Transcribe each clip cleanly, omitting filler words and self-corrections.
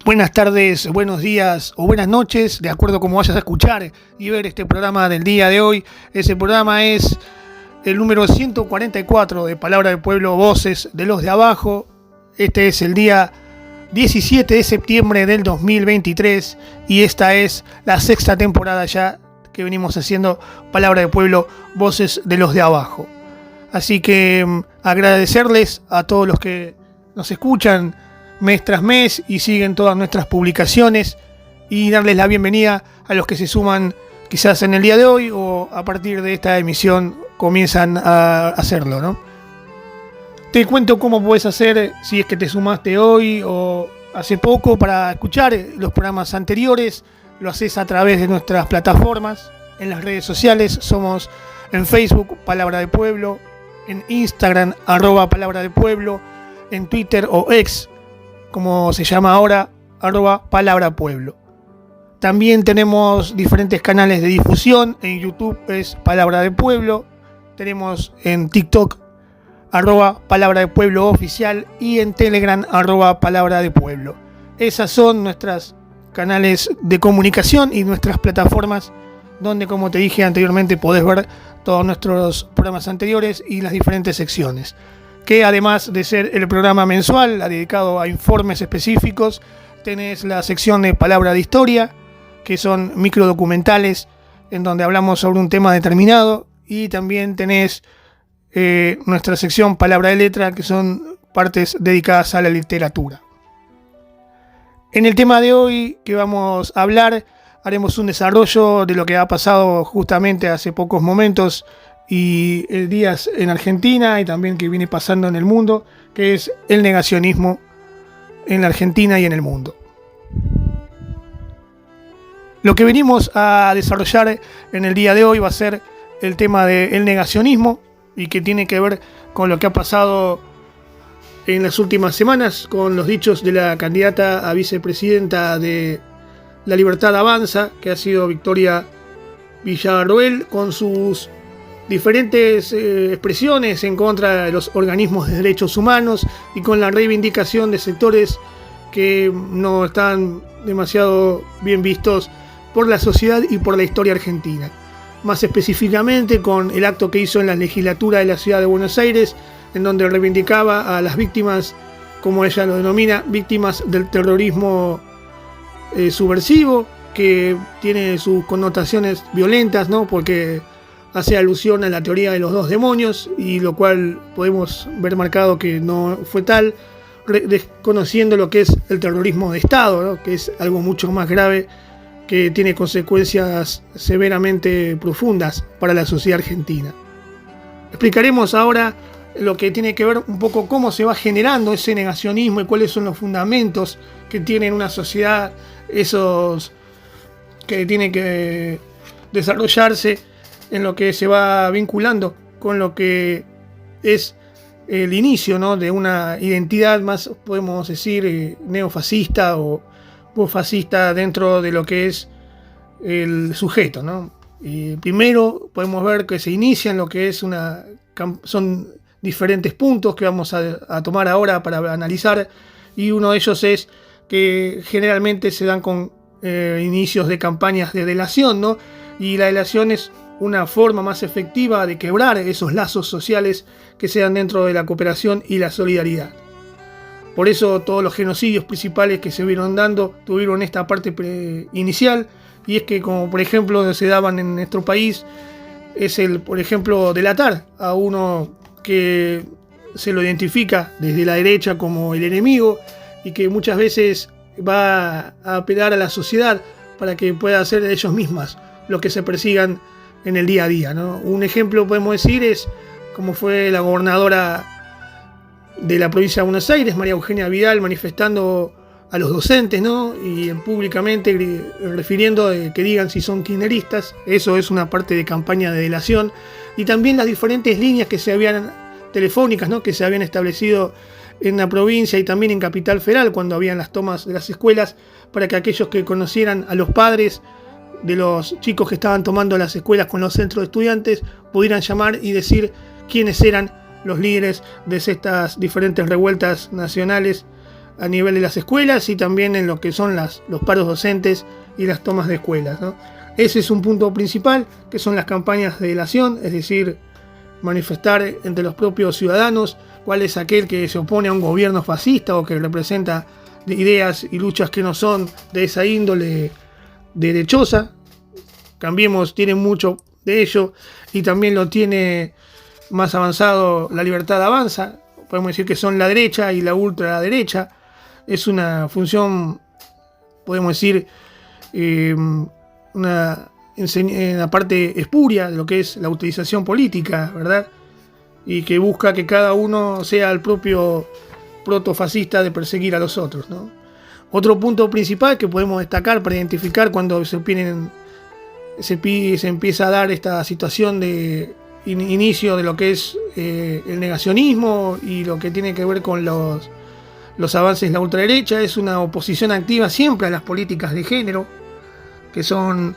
Buenas tardes, buenos días o buenas noches, de acuerdo a cómo vayas a escuchar y ver este programa del día de hoy. Ese programa es el número 144 de Palabra del Pueblo, Voces de los de Abajo. Este es el día 17 de septiembre del 2023 y esta es la sexta temporada ya que venimos haciendo Palabra del Pueblo, Voces de los de Abajo. Así que agradecerles a todos los que nos escuchan mes tras mes y siguen todas nuestras publicaciones y darles la bienvenida a los que se suman quizás en el día de hoy o a partir de esta emisión comienzan a hacerlo, ¿no? Te cuento cómo puedes hacer si es que te sumaste hoy o hace poco para escuchar los programas anteriores. Lo haces a través de nuestras plataformas, en las redes sociales. Somos en Facebook, Palabra del Pueblo, en Instagram, @Palabra del Pueblo, en Twitter o X, como se llama ahora, @Palabra Pueblo. También tenemos diferentes canales de difusión. En YouTube es Palabra del Pueblo. Tenemos en TikTok @Palabra del Pueblo Oficial y en Telegram @Palabra del Pueblo. Esas son nuestros canales de comunicación y nuestras plataformas donde, como te dije anteriormente, podés ver todos nuestros programas anteriores y las diferentes secciones, que además de ser el programa mensual dedicado a informes específicos, tenés la sección de Palabra de Historia, que son microdocumentales en donde hablamos sobre un tema determinado, y también tenés nuestra sección Palabra de Letra, que son partes dedicadas a la literatura. En el tema de hoy que vamos a hablar, haremos un desarrollo de lo que ha pasado justamente hace pocos momentos y días en Argentina y también que viene pasando en el mundo, que es el negacionismo en la Argentina y en el mundo. Lo que venimos a desarrollar en el día de hoy va a ser el tema del negacionismo y que tiene que ver con lo que ha pasado en las últimas semanas con los dichos de la candidata a vicepresidenta de La Libertad Avanza, que ha sido Victoria Villarroel, con sus diferentes expresiones en contra de los organismos de derechos humanos y con la reivindicación de sectores que no están demasiado bien vistos por la sociedad y por la historia argentina. Más específicamente con el acto que hizo en la legislatura de la ciudad de Buenos Aires, en donde reivindicaba a las víctimas, como ella lo denomina, víctimas del terrorismo subversivo, que tiene sus connotaciones violentas, ¿no? Porque hace alusión a la teoría de los dos demonios, y lo cual podemos ver marcado que no fue tal, desconociendo lo que es el terrorismo de Estado, ¿no? Que es algo mucho más grave, que tiene consecuencias severamente profundas para la sociedad argentina. Explicaremos ahora lo que tiene que ver un poco cómo se va generando ese negacionismo y cuáles son los fundamentos que tiene una sociedad, esos que tiene que desarrollarse en lo que se va vinculando con lo que es el inicio, ¿no?, de una identidad más, podemos decir, neofascista o fascista dentro de lo que es el sujeto, ¿no? Primero podemos ver que se inicia en lo que es son diferentes puntos que vamos a tomar ahora para analizar, y uno de ellos es que generalmente se dan con inicios de campañas de delación, ¿no? Y la delación es una forma más efectiva de quebrar esos lazos sociales que se dan dentro de la cooperación y la solidaridad. Por eso todos los genocidios principales que se vieron dando tuvieron esta parte inicial, y es que, como por ejemplo se daban en nuestro país, es por ejemplo, delatar a uno que se lo identifica desde la derecha como el enemigo y que muchas veces va a apelar a la sociedad para que pueda hacer de ellos mismas lo que se persigan en el día a día, ¿no? Un ejemplo podemos decir es como fue la gobernadora de la provincia de Buenos Aires, María Eugenia Vidal, manifestando a los docentes, ¿no? Y públicamente refiriendo que digan si son kirchneristas. Eso es una parte de campaña de delación. Y también las diferentes líneas que se habían telefónicas, ¿no?, que se habían establecido en la provincia y también en Capital Federal cuando habían las tomas de las escuelas, para que aquellos que conocieran a los padres de los chicos que estaban tomando las escuelas con los centros de estudiantes pudieran llamar y decir quiénes eran los líderes de estas diferentes revueltas nacionales a nivel de las escuelas y también en lo que son los paros docentes y las tomas de escuelas, ¿no? Ese es un punto principal, que son las campañas de delación, es decir, manifestar entre los propios ciudadanos cuál es aquel que se opone a un gobierno fascista o que representa ideas y luchas que no son de esa índole derechosa. Cambiemos tiene mucho de ello y también lo tiene más avanzado La Libertad Avanza. Podemos decir que son la derecha y la ultraderecha. Es una función, podemos decir, una parte espuria de lo que es la utilización política, ¿verdad? Y que busca que cada uno sea el propio protofascista de perseguir a los otros, ¿no? Otro punto principal que podemos destacar para identificar cuando se empieza a dar esta situación de inicio de lo que es el negacionismo y lo que tiene que ver con los avances de la ultraderecha, es una oposición activa siempre a las políticas de género, que son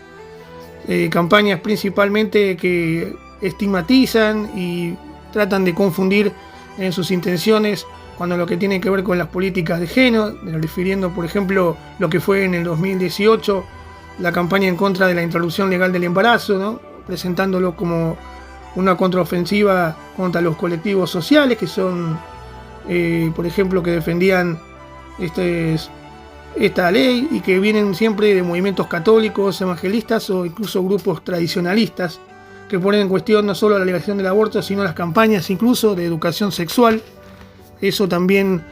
campañas principalmente que estigmatizan y tratan de confundir en sus intenciones cuando lo que tiene que ver con las políticas de género, refiriendo por ejemplo lo que fue en el 2018 la campaña en contra de la interrupción legal del embarazo, ¿no? Presentándolo como una contraofensiva contra los colectivos sociales que son, por ejemplo, que defendían esta ley y que vienen siempre de movimientos católicos, evangelistas o incluso grupos tradicionalistas que ponen en cuestión no solo la legalización del aborto, sino las campañas incluso de educación sexual. Eso también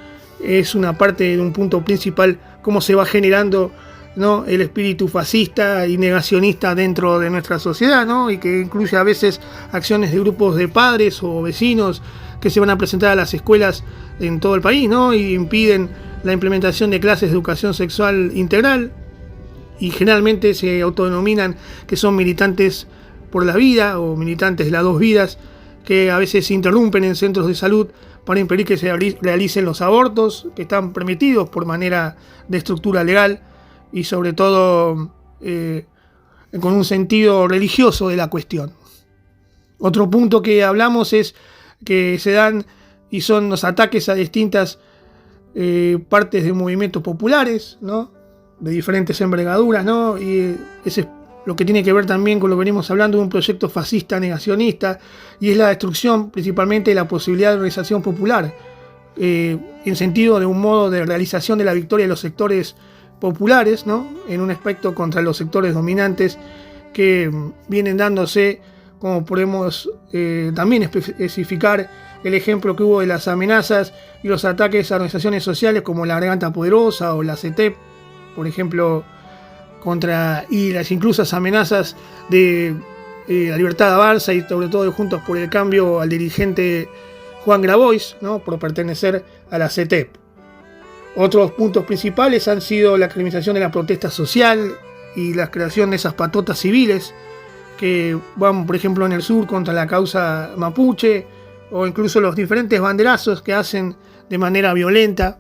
es una parte de un punto principal, cómo se va generando, ¿no?, el espíritu fascista y negacionista dentro de nuestra sociedad, ¿no?, y que incluye a veces acciones de grupos de padres o vecinos que se van a presentar a las escuelas en todo el país, ¿no?, y impiden la implementación de clases de educación sexual integral, y generalmente se autodenominan que son militantes por la vida o militantes de las dos vidas, que a veces se interrumpen en centros de salud para impedir que se realicen los abortos que están permitidos por manera de estructura legal y sobre todo con un sentido religioso de la cuestión. Otro punto que hablamos es que se dan y son los ataques a distintas partes de movimientos populares, ¿no?, de diferentes envergaduras, ¿no?, y ese es lo que tiene que ver también con lo que venimos hablando de un proyecto fascista negacionista, y es la destrucción principalmente de la posibilidad de organización popular, en sentido de un modo de realización de la victoria de los sectores populares, ¿no?, en un aspecto contra los sectores dominantes que vienen dándose, como podemos también especificar el ejemplo que hubo de las amenazas y los ataques a organizaciones sociales como la Garganta Poderosa o la CETEP, por ejemplo, y las inclusas amenazas de La Libertad Avanza y sobre todo de Juntos por el Cambio al dirigente Juan Grabois, ¿no?, por pertenecer a la CETEP. Otros puntos principales han sido la criminalización de la protesta social y la creación de esas patotas civiles que van, por ejemplo, en el sur contra la causa mapuche, o incluso los diferentes banderazos que hacen de manera violenta.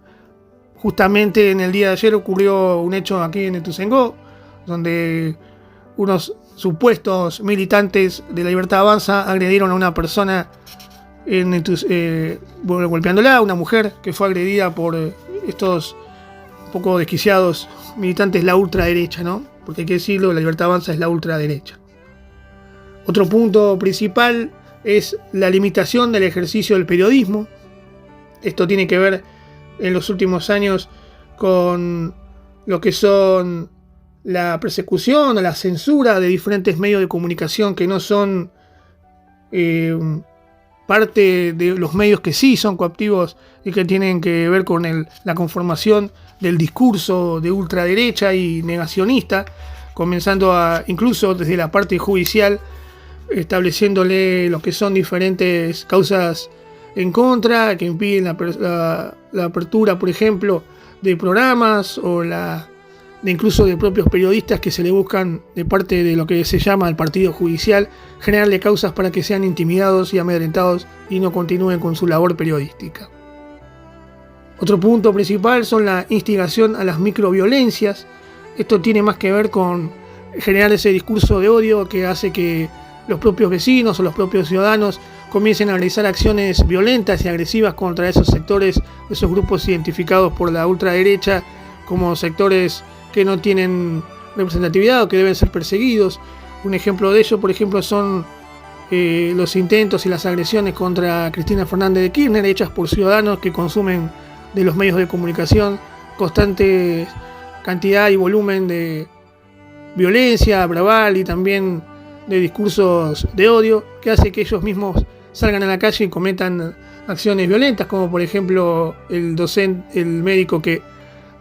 Justamente en el día de ayer ocurrió un hecho aquí en Ituzaingó, donde unos supuestos militantes de La Libertad Avanza agredieron a una persona golpeándola, una mujer que fue agredida por estos un poco desquiciados militantes de la ultraderecha, ¿no? Porque hay que decirlo, La Libertad Avanza es la ultraderecha. Otro punto principal es la limitación del ejercicio del periodismo. Esto tiene que ver en los últimos años con lo que son la persecución o la censura de diferentes medios de comunicación que no son parte de los medios que sí son coactivos y que tienen que ver con la conformación del discurso de ultraderecha y negacionista, comenzando incluso desde la parte judicial, estableciéndole lo que son diferentes causas en contra, que impiden la apertura, por ejemplo, de programas o incluso de propios periodistas que se le buscan de parte de lo que se llama el partido judicial, generarle causas para que sean intimidados y amedrentados y no continúen con su labor periodística. Otro punto principal son la instigación a las microviolencias. Esto tiene más que ver con generar ese discurso de odio que hace que los propios vecinos o los propios ciudadanos comiencen a realizar acciones violentas y agresivas contra esos sectores, esos grupos identificados por la ultraderecha como sectores que no tienen representatividad o que deben ser perseguidos. Un ejemplo de ello, por ejemplo, son los intentos y las agresiones contra Cristina Fernández de Kirchner hechas por ciudadanos que consumen de los medios de comunicación constante cantidad y volumen de violencia verbal y también de discursos de odio, que hace que ellos mismos salgan a la calle y cometan acciones violentas, como por ejemplo el médico que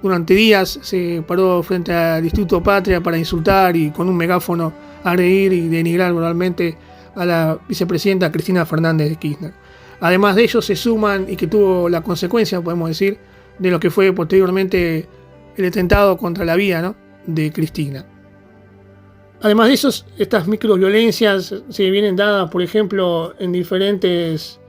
durante días se paró frente al Instituto Patria para insultar y con un megáfono agredir y denigrar verbalmente a la vicepresidenta Cristina Fernández de Kirchner. Además de ello se suman, y que tuvo la consecuencia, podemos decir, de lo que fue posteriormente el atentado contra la vida, ¿no?, de Cristina. Además de eso, estas microviolencias se vienen dadas, por ejemplo, en diferentes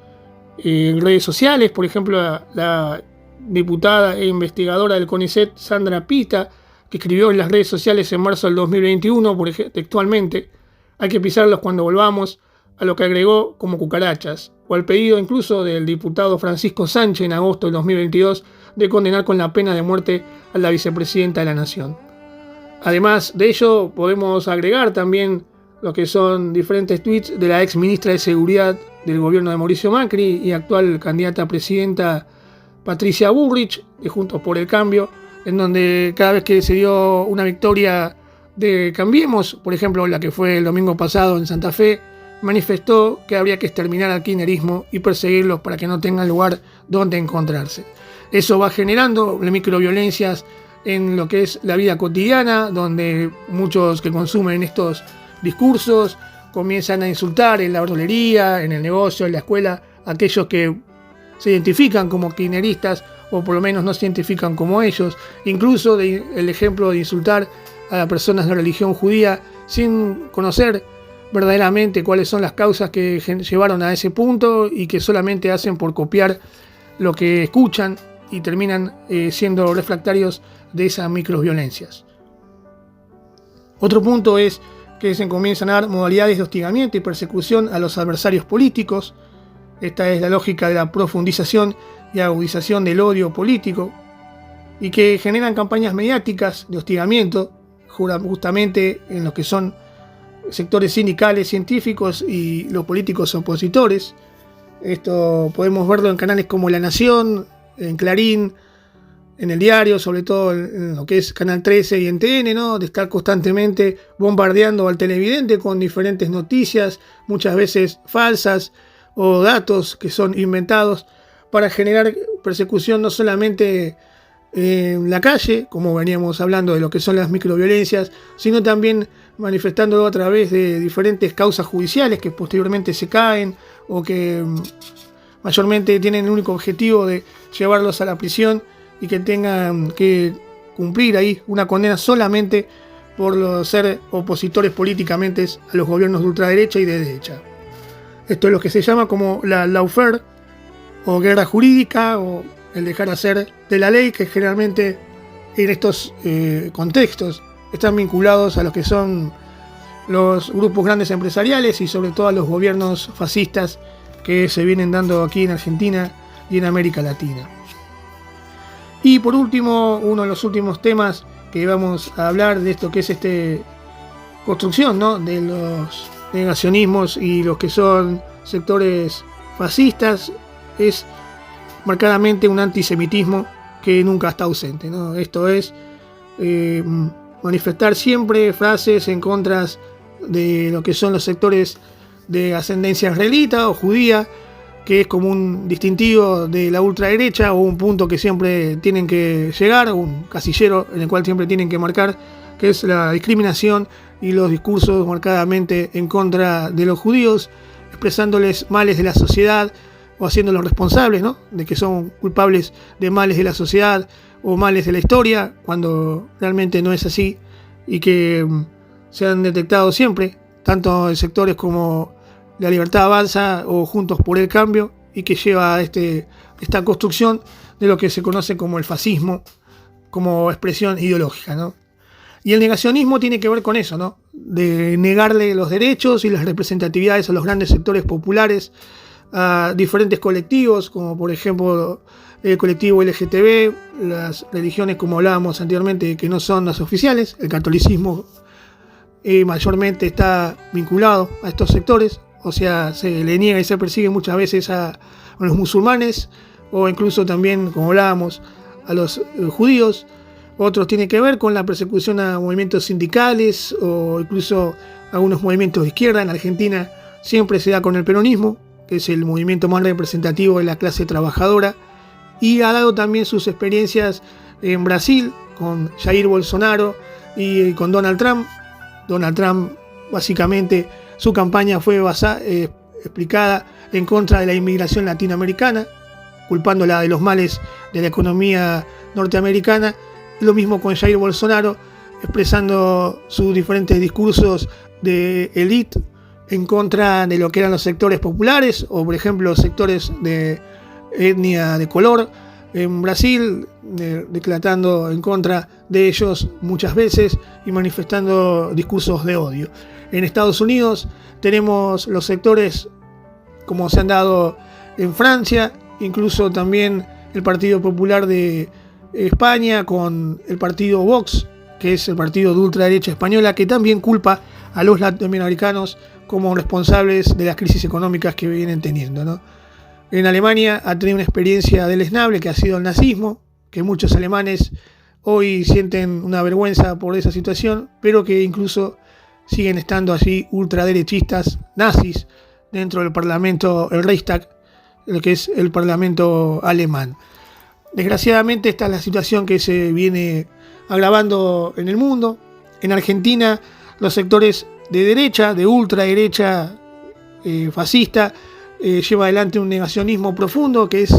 redes sociales. Por ejemplo, la diputada e investigadora del CONICET, Sandra Pita, que escribió en las redes sociales en marzo del 2021, textualmente: hay que pisarlos cuando volvamos, a lo que agregó como cucarachas, o al pedido incluso del diputado Francisco Sánchez en agosto del 2022 de condenar con la pena de muerte a la vicepresidenta de la Nación. Además de ello, podemos agregar también lo que son diferentes tweets de la ex ministra de Seguridad del gobierno de Mauricio Macri y actual candidata a presidenta Patricia Bullrich, de Juntos por el Cambio, en donde cada vez que se dio una victoria de Cambiemos, por ejemplo la que fue el domingo pasado en Santa Fe, manifestó que habría que exterminar al kirchnerismo y perseguirlos para que no tengan lugar donde encontrarse. Eso va generando microviolencias en lo que es la vida cotidiana, donde muchos que consumen estos discursos comienzan a insultar en la verdulería, en el negocio, en la escuela, a aquellos que se identifican como kirchneristas o por lo menos no se identifican como ellos. Incluso el ejemplo de insultar a personas de religión judía sin conocer verdaderamente cuáles son las causas que llevaron a ese punto y que solamente hacen por copiar lo que escuchan y terminan siendo refractarios de esas microviolencias. Otro punto es que se comienzan a dar modalidades de hostigamiento y persecución a los adversarios políticos. Esta es la lógica de la profundización y agudización del odio político, y que generan campañas mediáticas de hostigamiento justamente en lo que son sectores sindicales, científicos y los políticos opositores. Esto podemos verlo en canales como La Nación, en Clarín, en El Diario, sobre todo en lo que es Canal 13 y en TN, ¿no?, de estar constantemente bombardeando al televidente con diferentes noticias, muchas veces falsas, o datos que son inventados para generar persecución no solamente en la calle, como veníamos hablando de lo que son las microviolencias, sino también manifestándolo a través de diferentes causas judiciales que posteriormente se caen o que mayormente tienen el único objetivo de llevarlos a la prisión y que tengan que cumplir ahí una condena solamente por ser opositores políticamente a los gobiernos de ultraderecha y de derecha. Esto es lo que se llama como la lawfare o guerra jurídica o el dejar hacer de la ley, que generalmente en estos contextos están vinculados a lo que son los grupos grandes empresariales y sobre todo a los gobiernos fascistas que se vienen dando aquí en Argentina y en América Latina. Y por último, uno de los últimos temas que vamos a hablar de esto que es construcción, ¿no?, de los negacionismos y los que son sectores fascistas, es marcadamente un antisemitismo que nunca está ausente, ¿no? Esto es manifestar siempre frases en contra de lo que son los sectores de ascendencia israelita o judía, que es como un distintivo de la ultraderecha o un punto que siempre tienen que llegar, un casillero en el cual siempre tienen que marcar, que es la discriminación y los discursos marcadamente en contra de los judíos, expresándoles males de la sociedad o haciéndolos responsables, ¿no?, de que son culpables de males de la sociedad o males de la historia, cuando realmente no es así, y que se han detectado siempre, tanto en sectores como La Libertad Avanza o Juntos por el Cambio, y que lleva a esta construcción de lo que se conoce como el fascismo, como expresión ideológica, ¿no? Y el negacionismo tiene que ver con eso, ¿no?, de negarle los derechos y las representatividades a los grandes sectores populares a diferentes colectivos, como por ejemplo el colectivo LGTB, las religiones, como hablábamos anteriormente, que no son las oficiales. El catolicismo mayormente está vinculado a estos sectores, o sea, se le niega y se persigue muchas veces a los musulmanes, o incluso también, como hablábamos, a los judíos. Otros tienen que ver con la persecución a movimientos sindicales o incluso algunos movimientos de izquierda. En Argentina siempre se da con el peronismo, que es el movimiento más representativo de la clase trabajadora, y ha dado también sus experiencias en Brasil con Jair Bolsonaro y con Donald Trump. Donald Trump, básicamente, su campaña fue explicada en contra de la inmigración latinoamericana, culpándola de los males de la economía norteamericana. Lo mismo con Jair Bolsonaro, expresando sus diferentes discursos de élite en contra de lo que eran los sectores populares o, por ejemplo, sectores de etnia de color en Brasil, declarando en contra de ellos muchas veces y manifestando discursos de odio. En Estados Unidos tenemos los sectores como se han dado en Francia, incluso también el Partido Popular de España con el partido Vox, que es el partido de ultraderecha española, que también culpa a los latinoamericanos como responsables de las crisis económicas que vienen teniendo, ¿no? En Alemania ha tenido una experiencia deleznable que ha sido el nazismo, que muchos alemanes hoy sienten una vergüenza por esa situación, pero que incluso siguen estando allí ultraderechistas nazis dentro del Parlamento, el Reichstag, lo que es el Parlamento alemán. Desgraciadamente esta es la situación que se viene agravando en el mundo. En Argentina los sectores de derecha, de ultraderecha fascista, lleva adelante un negacionismo profundo, que es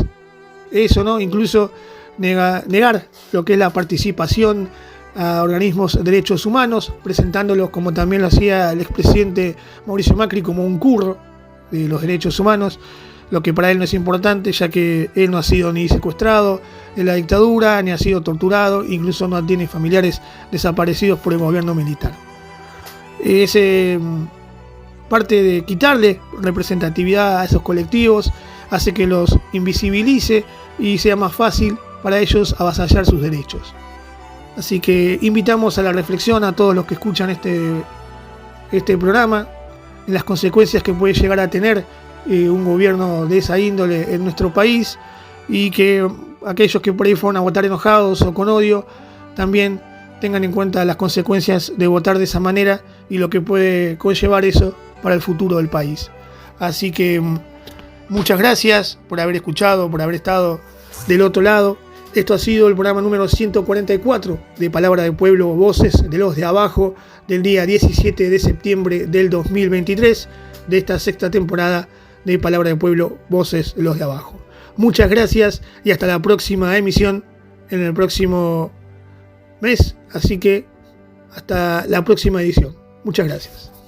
eso, ¿no? Incluso negar lo que es la participación a organismos de derechos humanos, presentándolos, como también lo hacía el expresidente Mauricio Macri, como un curro de los derechos humanos, lo que para él no es importante, ya que él no ha sido ni secuestrado en la dictadura, ni ha sido torturado, incluso no tiene familiares desaparecidos por el gobierno militar. Parte de quitarle representatividad a esos colectivos hace que los invisibilice y sea más fácil para ellos avasallar sus derechos. Así que invitamos a la reflexión a todos los que escuchan este programa en las consecuencias que puede llegar a tener un gobierno de esa índole en nuestro país, y que aquellos que por ahí fueron a votar enojados o con odio también tengan en cuenta las consecuencias de votar de esa manera y lo que puede conllevar eso para el futuro del país. Así que muchas gracias por haber escuchado, por haber estado del otro lado. Esto ha sido el programa número 144 de Palabra del Pueblo, Voces de los de Abajo, del día 17 de septiembre del 2023, de esta sexta temporada de Palabra del Pueblo, Voces de los de Abajo. Muchas gracias y hasta la próxima emisión en el próximo mes. Así que hasta la próxima edición. Muchas gracias.